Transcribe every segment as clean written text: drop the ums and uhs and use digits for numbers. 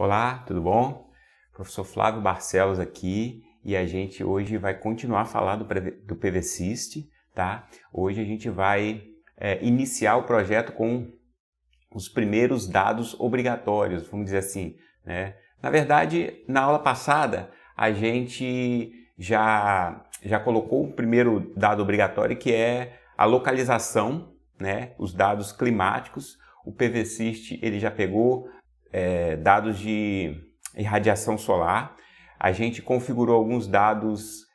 Olá, tudo bom? Professor Flávio Barcelos aqui e a gente hoje vai continuar a falar do PVSYST, tá? Hoje a gente vai iniciar o projeto com os primeiros dados obrigatórios, vamos dizer assim, né? Na verdade, na aula passada a gente já colocou o primeiro dado obrigatório, que é a localização, né? Os dados climáticos. O PVSYST ele já pegou dados de irradiação solar. A gente configurou alguns dados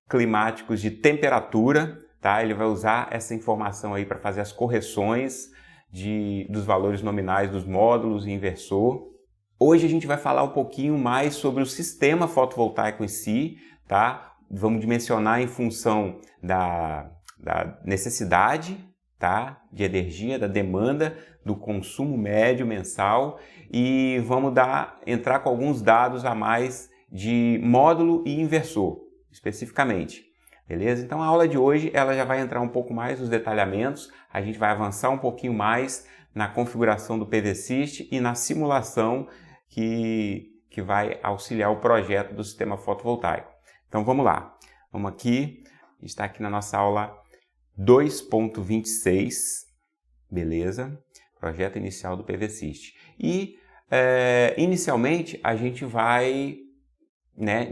climáticos de temperatura, tá? Ele vai usar essa informação aí para fazer as correções dos valores nominais dos módulos e inversor. Hoje a gente vai falar um pouquinho mais sobre o sistema fotovoltaico em si, tá? Vamos dimensionar em função da necessidade, tá? De energia, da demanda, do consumo médio mensal, e vamos entrar com alguns dados a mais de módulo e inversor, especificamente. Beleza? Então a aula de hoje ela já vai entrar um pouco mais nos detalhamentos, a gente vai avançar um pouquinho mais na configuração do PVSYST e na simulação que vai auxiliar o projeto do sistema fotovoltaico. Então vamos lá, vamos aqui, a gente está aqui na nossa aula 2.26, beleza? Projeto inicial do PVSYST. E inicialmente a gente vai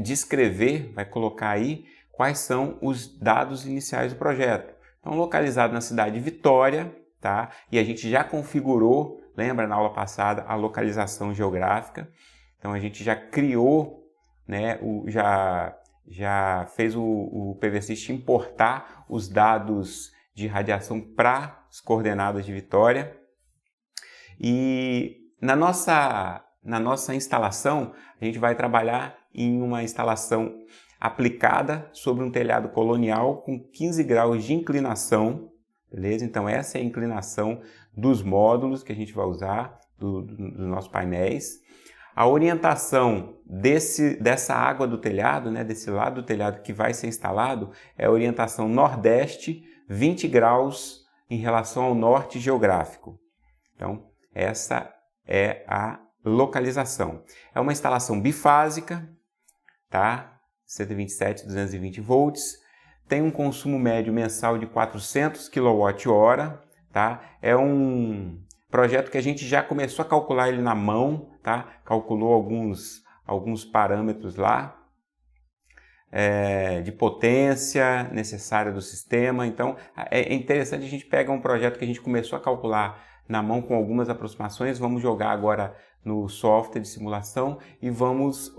descrever, vai colocar aí quais são os dados iniciais do projeto. Então, localizado na cidade de Vitória, tá? E a gente já configurou, lembra na aula passada, a localização geográfica. Então a gente já criou, né, já fez o PVSYST importar os dados de radiação para as coordenadas de Vitória. E na nossa instalação, a gente vai trabalhar em uma instalação aplicada sobre um telhado colonial com 15 graus de inclinação, beleza? Então essa é a inclinação dos módulos que a gente vai usar, dos nossos painéis. A orientação dessa água do telhado, né, desse lado do telhado que vai ser instalado, é a orientação nordeste, 20 graus em relação ao norte geográfico. Então, essa é a localização. É uma instalação bifásica, tá? 127, 220 volts. Tem um consumo médio mensal de 400 kWh, tá? É um projeto que a gente já começou a calcular ele na mão, tá? Calculou alguns parâmetros lá de potência necessária do sistema. Então, é interessante, a gente pega um projeto que a gente começou a calcular na mão com algumas aproximações, vamos jogar agora no software de simulação e vamos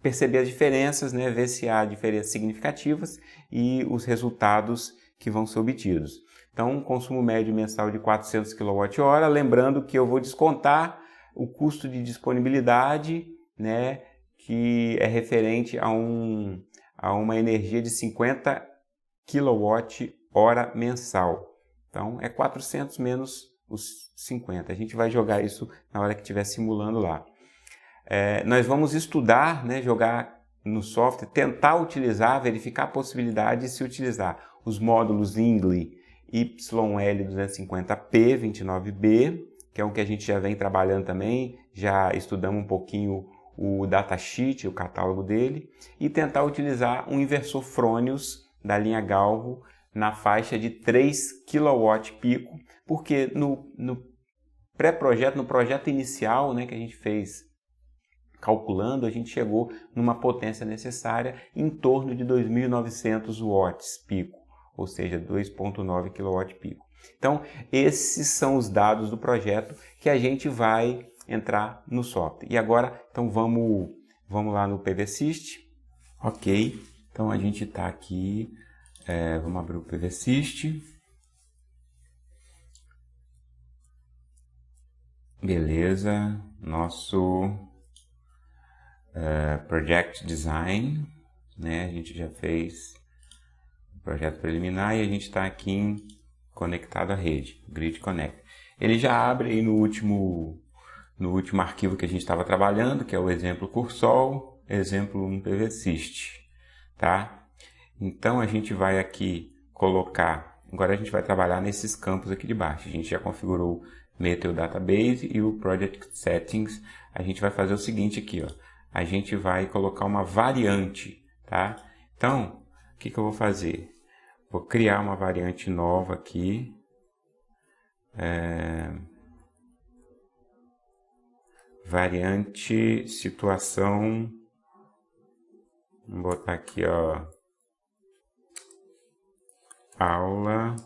perceber as diferenças, né? Ver se há diferenças significativas e os resultados que vão ser obtidos. Então, um consumo médio mensal de 400 kWh, lembrando que eu vou descontar o custo de disponibilidade, né? Que é referente a uma energia de 50 kWh mensal. Então, é 400 menos os 50. A gente vai jogar isso na hora que estiver simulando lá. Nós vamos estudar, né, jogar no software, tentar utilizar, verificar a possibilidade de se utilizar os módulos INGLE YL250P29B, que é o que a gente já vem trabalhando também, já estudamos um pouquinho o datasheet, o catálogo dele, e tentar utilizar um inversor Fronius da linha Galvo na faixa de 3 kW pico, porque no pré-projeto, no projeto inicial, né, que a gente fez calculando, a gente chegou numa potência necessária em torno de 2.900 watts pico, ou seja, 2.9 kW pico. Então, esses são os dados do projeto que a gente vai entrar no software. E agora, então vamos lá no PVSYST. Ok, então a gente está aqui, vamos abrir o PVSYST. Beleza, nosso Project Design, né? A gente já fez o projeto preliminar e a gente está aqui conectado à rede, Grid Connect. Ele já abre aí no último arquivo que a gente estava trabalhando, que é o exemplo Cursol, exemplo 1 PVSYST, tá? Então a gente vai aqui colocar, agora a gente vai trabalhar nesses campos aqui de baixo. A gente já configurou Meteo Database e o Project Settings, a gente vai fazer o seguinte aqui, ó. A gente vai colocar uma variante, tá? Então, o que eu vou fazer? Vou criar uma variante nova aqui. Variante situação. Vamos botar aqui, ó. Aula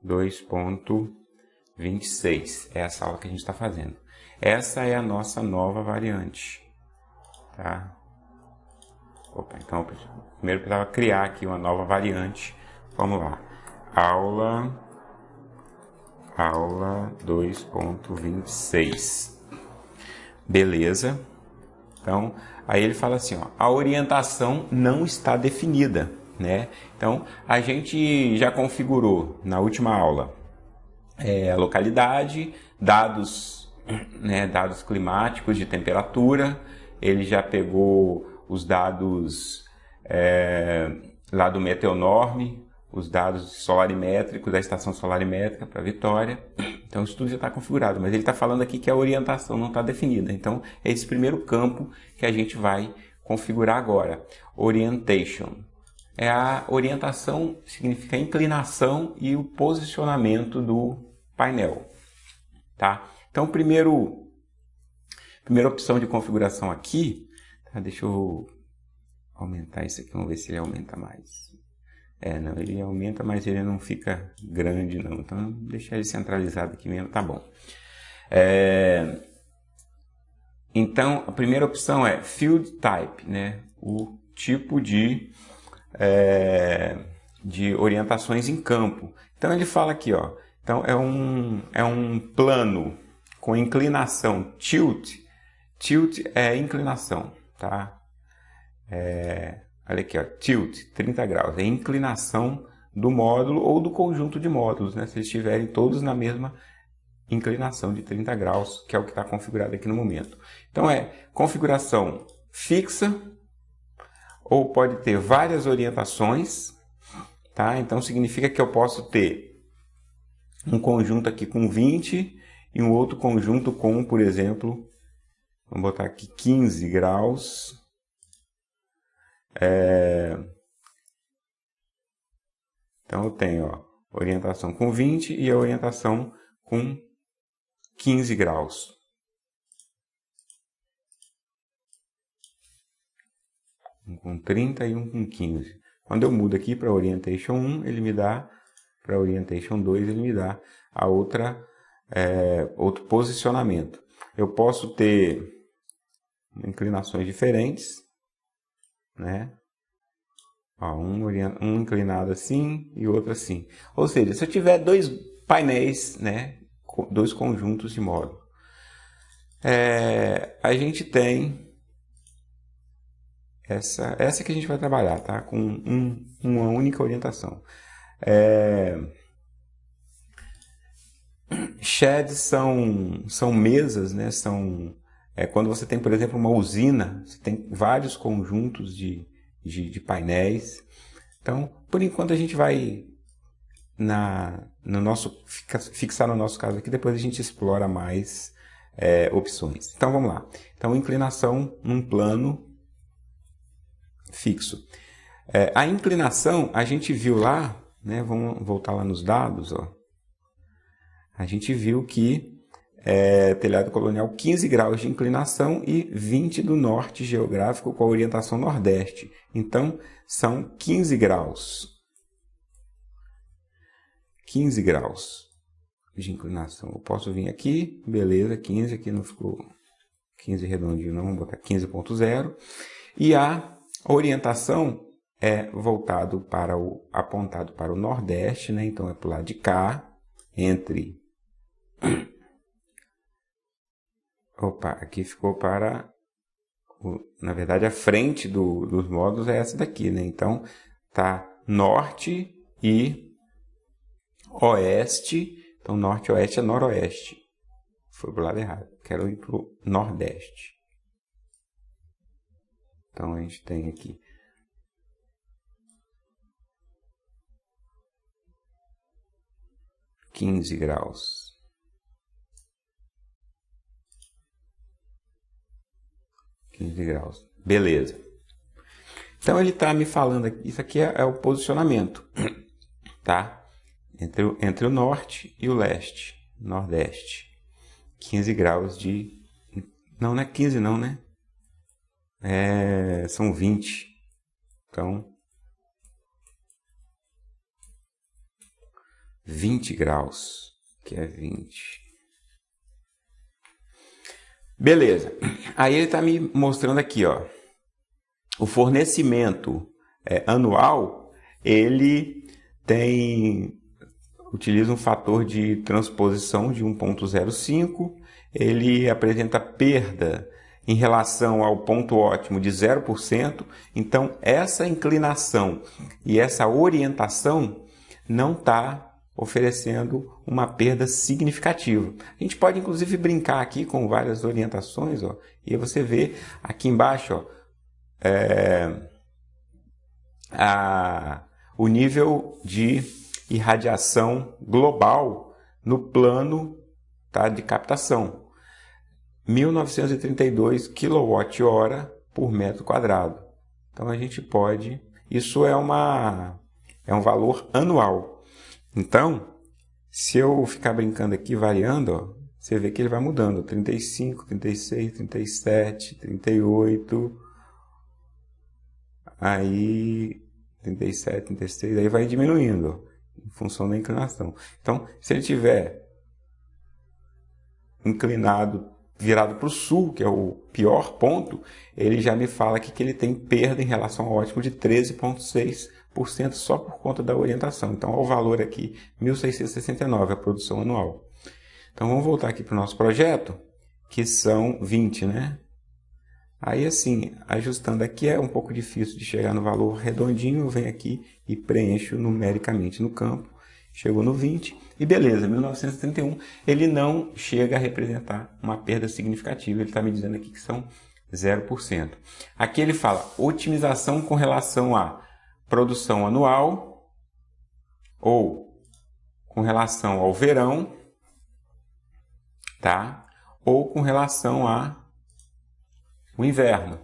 2.26. É essa aula que a gente está fazendo. Essa é a nossa nova variante. Tá? Opa, então, primeiro eu precisava criar aqui uma nova variante. Vamos lá. Aula 2.26. Beleza. Então, aí ele fala assim, ó, a orientação não está definida, né? Então, a gente já configurou na última aula a localidade, dados, né, dados climáticos de temperatura, ele já pegou os dados lá do Meteonorme, os dados solarimétricos da estação solarimétrica para Vitória. Então isso tudo já está configurado, mas ele está falando aqui que a orientação não está definida. Então é esse primeiro campo que a gente vai configurar agora. Orientation. A orientação significa a inclinação e o posicionamento do painel. Tá? Então primeira opção de configuração aqui, tá? Deixa eu aumentar isso aqui, vamos ver se ele aumenta mais. Não, ele aumenta, mas ele não fica grande, não. Então, deixar ele centralizado aqui mesmo, tá bom. Então, a primeira opção é Field Type, né? O tipo de orientações em campo. Então, ele fala aqui, ó. Então, é um plano com inclinação tilt. Tilt é inclinação, tá? Olha aqui, ó, tilt, 30 graus, é a inclinação do módulo ou do conjunto de módulos, né? Se eles estiverem todos na mesma inclinação de 30 graus, que é o que está configurado aqui no momento. Então é configuração fixa, ou pode ter várias orientações, tá? Então significa que eu posso ter um conjunto aqui com 20 e um outro conjunto com, por exemplo, vamos botar aqui 15 graus. Então eu tenho, ó, orientação com 20 e a orientação com 15 graus. Um com 30 e um com 15. Quando eu mudo aqui para Orientation 1, ele me dá, para Orientation 2, ele me dá a outro posicionamento. Eu posso ter inclinações diferentes, né? Ó, um inclinado assim e outro assim. Ou seja, se eu tiver dois painéis, né, dois conjuntos de módulo, a gente tem essa que a gente vai trabalhar, tá? Com uma única orientação. Sheds são mesas, né? Quando você tem, por exemplo, uma usina, você tem vários conjuntos de painéis. Então, por enquanto a gente vai fixar no nosso caso aqui, depois a gente explora mais opções. Então vamos lá. Então, inclinação num plano fixo. A inclinação a gente viu lá, né? Vamos voltar lá nos dados, ó. A gente viu que telhado colonial 15 graus de inclinação e 20 do norte geográfico com a orientação nordeste. Então, são 15 graus. 15 graus de inclinação. Eu posso vir aqui, beleza, 15, aqui não ficou 15 redondinho não, vamos botar 15.0. E a orientação é apontado para o nordeste, né? Então é para o lado de cá, aqui ficou para... Na verdade, a frente dos módulos é essa daqui, né? Então, tá norte e oeste. Então, norte e oeste é noroeste. Foi para o lado errado. Quero ir para o nordeste. Então, a gente tem aqui 15 graus. 15 graus. Beleza. Então ele está me falando aqui, isso aqui é o posicionamento, tá? Entre o norte e o leste, nordeste. 15 graus de... Não é 15 não, né? São 20. Então, 20 graus, que é 20. Beleza. Aí ele está me mostrando aqui, ó. O fornecimento anual, ele utiliza um fator de transposição de 1,05. Ele apresenta perda em relação ao ponto ótimo de 0%. Então, essa inclinação e essa orientação não está oferecendo uma perda significativa. A gente pode, inclusive, brincar aqui com várias orientações, ó, e aí você vê aqui embaixo, ó, o nível de irradiação global no plano, tá, de captação. 1932 kWh por metro quadrado. Então a gente pode... Isso é um valor anual. Então, se eu ficar brincando aqui, variando, ó, você vê que ele vai mudando. 35, 36, 37, 38... Aí 37, 36, aí vai diminuindo, ó, em função da inclinação. Então, se ele tiver inclinado, virado para o sul, que é o pior ponto, ele já me fala aqui que ele tem perda em relação ao ótimo de 13,6% só por conta da orientação. Então, o valor aqui, 1.669, a produção anual. Então, vamos voltar aqui para o nosso projeto, que são 20, né? Aí, assim, ajustando aqui é um pouco difícil de chegar no valor redondinho. Eu venho aqui e preencho numericamente no campo. Chegou no 20 e beleza, 1931 ele não chega a representar uma perda significativa. Ele está me dizendo aqui que são 0%. Aqui ele fala otimização com relação à produção anual ou com relação ao verão, tá? Ou com relação ao inverno.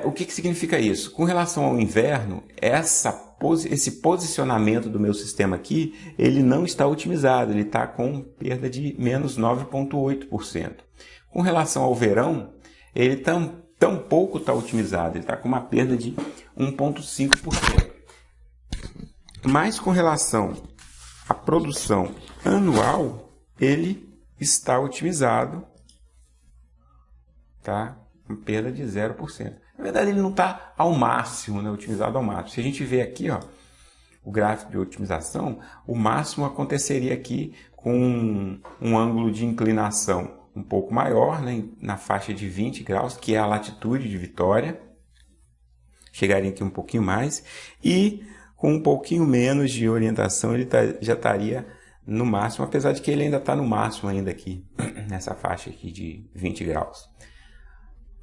O que significa isso? Com relação ao inverno, esse posicionamento do meu sistema aqui, ele não está otimizado, ele está com perda de menos 9,8%. Com relação ao verão, ele tampouco está otimizado, ele está com uma perda de 1,5%. Mas com relação à produção anual, ele está otimizado, tá? Uma perda de 0%. Na verdade, ele não está ao máximo, né? Otimizado ao máximo. Se a gente ver aqui, ó, o gráfico de otimização, o máximo aconteceria aqui com um ângulo de inclinação um pouco maior, né? Na faixa de 20 graus, que é a latitude de Vitória. Chegaria aqui um pouquinho mais. E com um pouquinho menos de orientação, ele já estaria no máximo, apesar de que ele ainda está no máximo ainda aqui, nessa faixa aqui de 20 graus.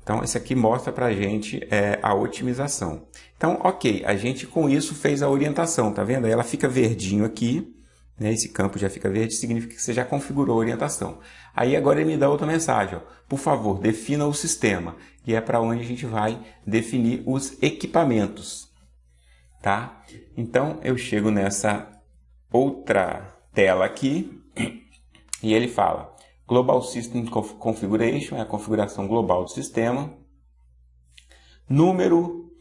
Então, esse aqui mostra para a gente a otimização. Então, ok, a gente com isso fez a orientação, tá vendo? Aí ela fica verdinho aqui, né? Esse campo já fica verde, significa que você já configurou a orientação. Aí agora ele me dá outra mensagem, ó. Por favor, defina o sistema, e é para onde a gente vai definir os equipamentos, tá? Então, eu chego nessa outra tela aqui, e ele fala... Global System Configuration é a configuração global do sistema. Número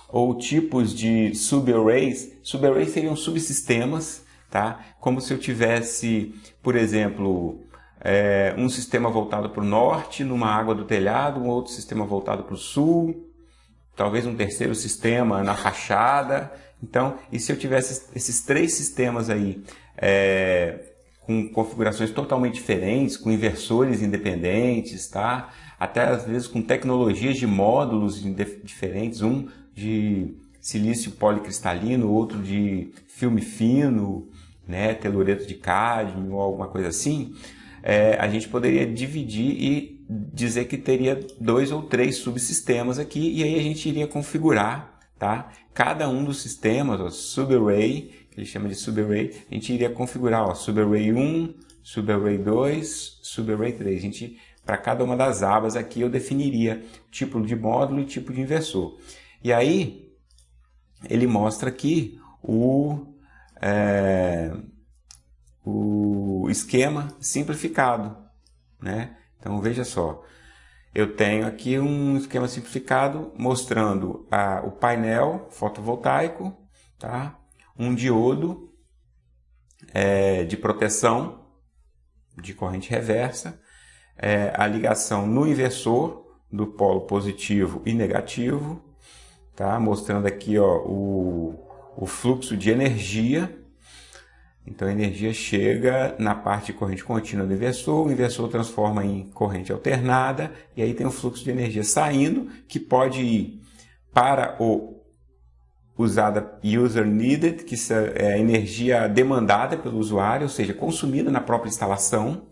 ou tipos de subarrays. Subarrays seriam subsistemas, tá? Como se eu tivesse, por exemplo, um sistema voltado para o norte, numa água do telhado, um outro sistema voltado para o sul, talvez um terceiro sistema na fachada. Então, e se eu tivesse esses três sistemas aí, com configurações totalmente diferentes, com inversores independentes, tá? Até às vezes com tecnologias de módulos diferentes, um de silício policristalino, outro de filme fino, né? Telureto de cádmio ou alguma coisa assim, a gente poderia dividir e dizer que teria 2 ou 3 subsistemas aqui, e aí a gente iria configurar, tá? Cada um dos sistemas, ó, subarray, que ele chama de subarray, a gente iria configurar, ó, subarray 1, subarray 2, subarray 3. A gente para cada uma das abas aqui eu definiria tipo de módulo e tipo de inversor. E aí ele mostra aqui o esquema simplificado, né? Então veja só, eu tenho aqui um esquema simplificado mostrando o painel fotovoltaico, tá? Um diodo de proteção de corrente reversa, a ligação no inversor do polo positivo e negativo, tá? Mostrando aqui ó, o fluxo de energia. Então a energia chega na parte de corrente contínua do inversor, o inversor transforma em corrente alternada e aí tem o fluxo de energia saindo que pode ir para o usada user needed, que é a energia demandada pelo usuário, ou seja, consumida na própria instalação,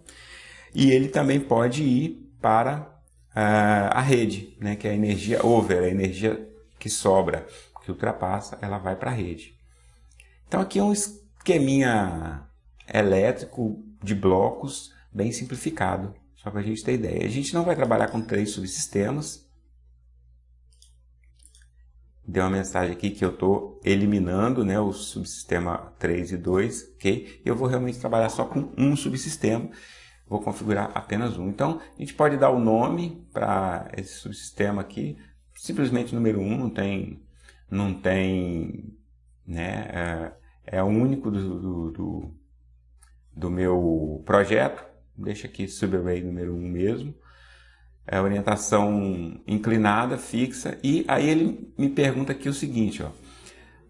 e ele também pode ir para a rede, né, que é a energia over, a energia que sobra, que ultrapassa, ela vai para a rede. Então aqui é um esqueminha elétrico de blocos bem simplificado, só para a gente ter ideia. A gente não vai trabalhar com 3 subsistemas. Deu uma mensagem aqui que eu estou eliminando, né, o subsistema 3 e 2, ok? Eu vou realmente trabalhar só com um subsistema, vou configurar apenas um. Então, a gente pode dar o nome para esse subsistema aqui, simplesmente número 1, não tem, né, é o único do meu projeto, deixa aqui subarray número 1 mesmo. É orientação inclinada, fixa, e aí ele me pergunta aqui o seguinte, ó,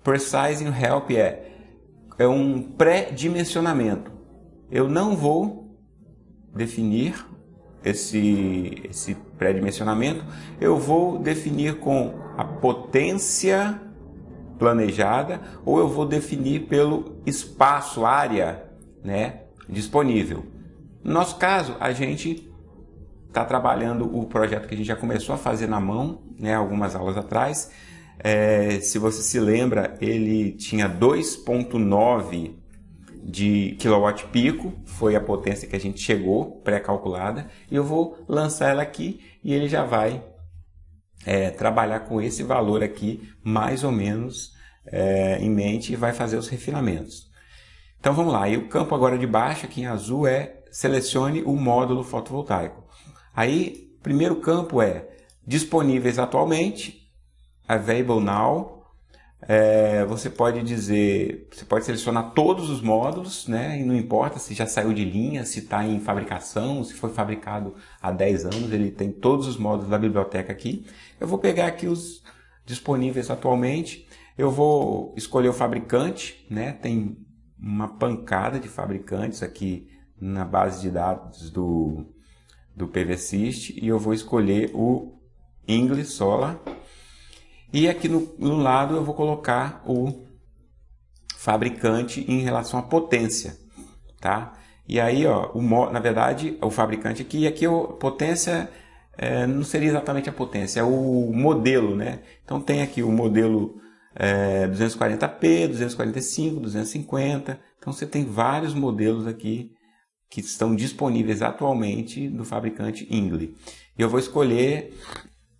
Precise Help é um pré-dimensionamento. Eu não vou definir esse pré-dimensionamento, eu vou definir com a potência planejada ou eu vou definir pelo espaço, área, né, disponível. No nosso caso, a gente está trabalhando o projeto que a gente já começou a fazer na mão, né, algumas aulas atrás. Se você se lembra, ele tinha 2,9 de quilowatt pico, foi a potência que a gente chegou, pré-calculada, e eu vou lançar ela aqui e ele já vai trabalhar com esse valor aqui, mais ou menos em mente, e vai fazer os refinamentos. Então vamos lá, e o campo agora de baixo, aqui em azul, selecione o módulo fotovoltaico. Aí, primeiro campo disponíveis atualmente, available now. Você pode selecionar todos os módulos, né? E não importa se já saiu de linha, se está em fabricação, se foi fabricado há 10 anos, ele tem todos os módulos da biblioteca aqui. Eu vou pegar aqui os disponíveis atualmente, eu vou escolher o fabricante, né? Tem uma pancada de fabricantes aqui na base de dados do PVSys, e eu vou escolher o English Solar. E aqui no lado eu vou colocar o fabricante em relação à potência, tá? E aí, ó, na verdade, o fabricante aqui, e aqui a potência não seria exatamente a potência, é o modelo, né? Então tem aqui o modelo 240p, 245, 250. Então você tem vários modelos aqui que estão disponíveis atualmente do fabricante English. E eu vou escolher,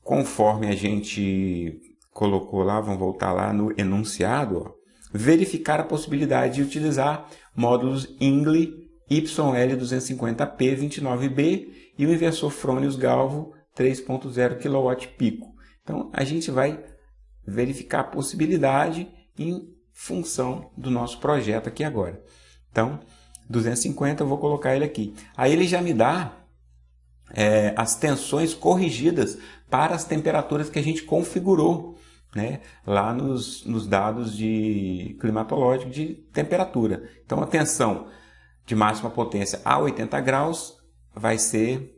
conforme a gente colocou lá, vamos voltar lá no enunciado, ó, verificar a possibilidade de utilizar módulos English YL250P 29B e o inversor Fronius Galvo 3.0 kW pico. Então a gente vai verificar a possibilidade em função do nosso projeto aqui agora. Então 250 eu vou colocar ele aqui. Aí ele já me dá as tensões corrigidas para as temperaturas que a gente configurou, né, lá nos dados de climatológico de temperatura. Então a tensão de máxima potência a 80 graus vai ser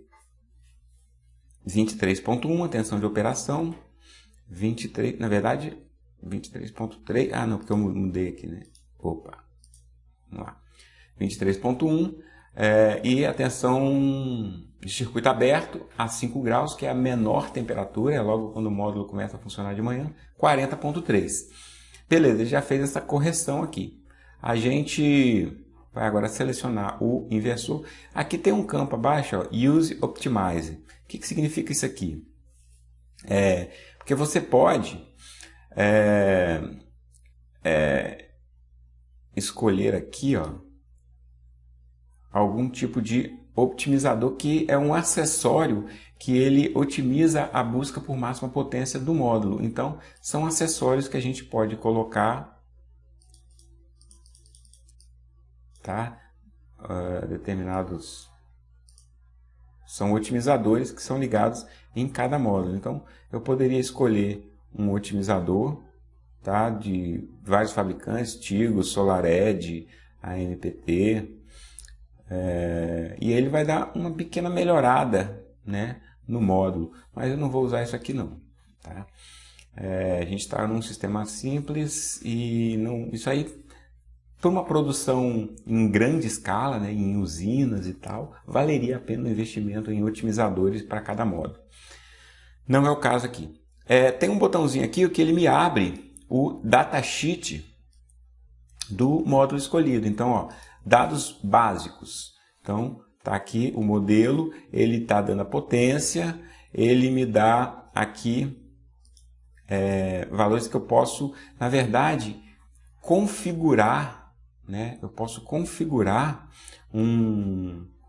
23.1, a tensão de operação 23, na verdade 23.3, não, porque eu mudei aqui, né? Opa, vamos lá, 23.1, e a tensão de circuito aberto a 5 graus, que é a menor temperatura, logo quando o módulo começa a funcionar de manhã, 40.3. Beleza, ele já fez essa correção aqui. A gente vai agora selecionar o inversor. Aqui tem um campo abaixo, ó, Use Optimize. O que significa isso aqui? Porque você pode escolher aqui, ó, algum tipo de optimizador que é um acessório que ele otimiza a busca por máxima potência do módulo. Então, são acessórios que a gente pode colocar, tá? Determinados são otimizadores que são ligados em cada módulo. Então, eu poderia escolher um otimizador, tá? De vários fabricantes, Tigo, SolarEdge, AMPT, e ele vai dar uma pequena melhorada, né, no módulo, mas eu não vou usar isso aqui não, tá? A gente está num sistema simples e não, isso aí, para uma produção em grande escala, né, em usinas e tal, valeria a pena o investimento em otimizadores para cada módulo. Não é o caso aqui. Tem um botãozinho aqui que ele me abre o datasheet do módulo escolhido. Então, ó, dados básicos. Então, tá aqui o modelo, ele está dando a potência, ele me dá aqui valores que eu posso, na verdade, configurar, né? Eu posso configurar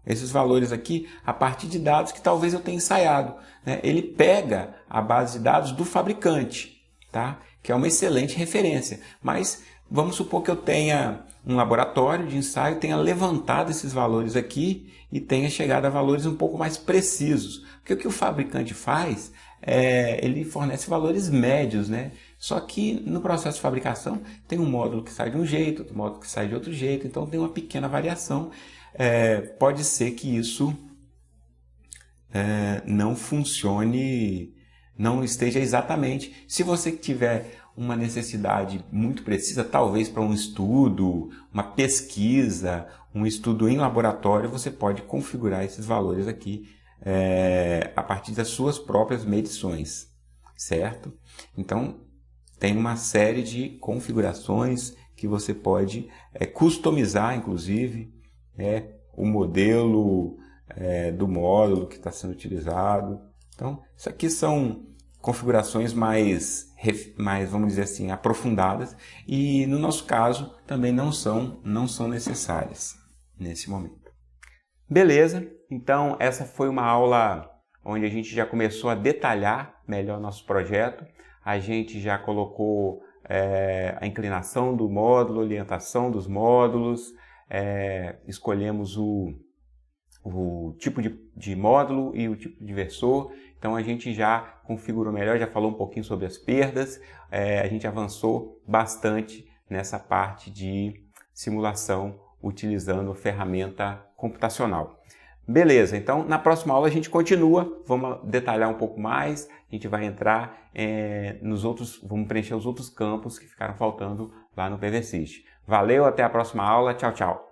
esses valores aqui a partir de dados que talvez eu tenha ensaiado, né? Ele pega a base de dados do fabricante, tá? Que é uma excelente referência, mas vamos supor que eu tenha um laboratório de ensaio, tenha levantado esses valores aqui e tenha chegado a valores um pouco mais precisos. Porque o que o fabricante faz ele fornece valores médios, né? Só que no processo de fabricação tem um módulo que sai de um jeito, outro módulo que sai de outro jeito, então tem uma pequena variação. Pode ser que isso não funcione, não esteja exatamente. Se você tiver uma necessidade muito precisa, talvez para um estudo, uma pesquisa, um estudo em laboratório, você pode configurar esses valores aqui a partir das suas próprias medições, certo? Então, tem uma série de configurações que você pode customizar, inclusive, o modelo do módulo que está sendo utilizado. Então, isso aqui são configurações mais, vamos dizer assim, aprofundadas e, no nosso caso, também não são necessárias nesse momento. Beleza, então essa foi uma aula onde a gente já começou a detalhar melhor nosso projeto. A gente já colocou a inclinação do módulo, orientação dos módulos, escolhemos o tipo de módulo e o tipo de inversor. Então a gente já configurou melhor, já falou um pouquinho sobre as perdas, a gente avançou bastante nessa parte de simulação utilizando ferramenta computacional. Beleza, então na próxima aula a gente continua, vamos detalhar um pouco mais, a gente vai entrar vamos preencher os outros campos que ficaram faltando lá no PVSys. Valeu, até a próxima aula, tchau, tchau!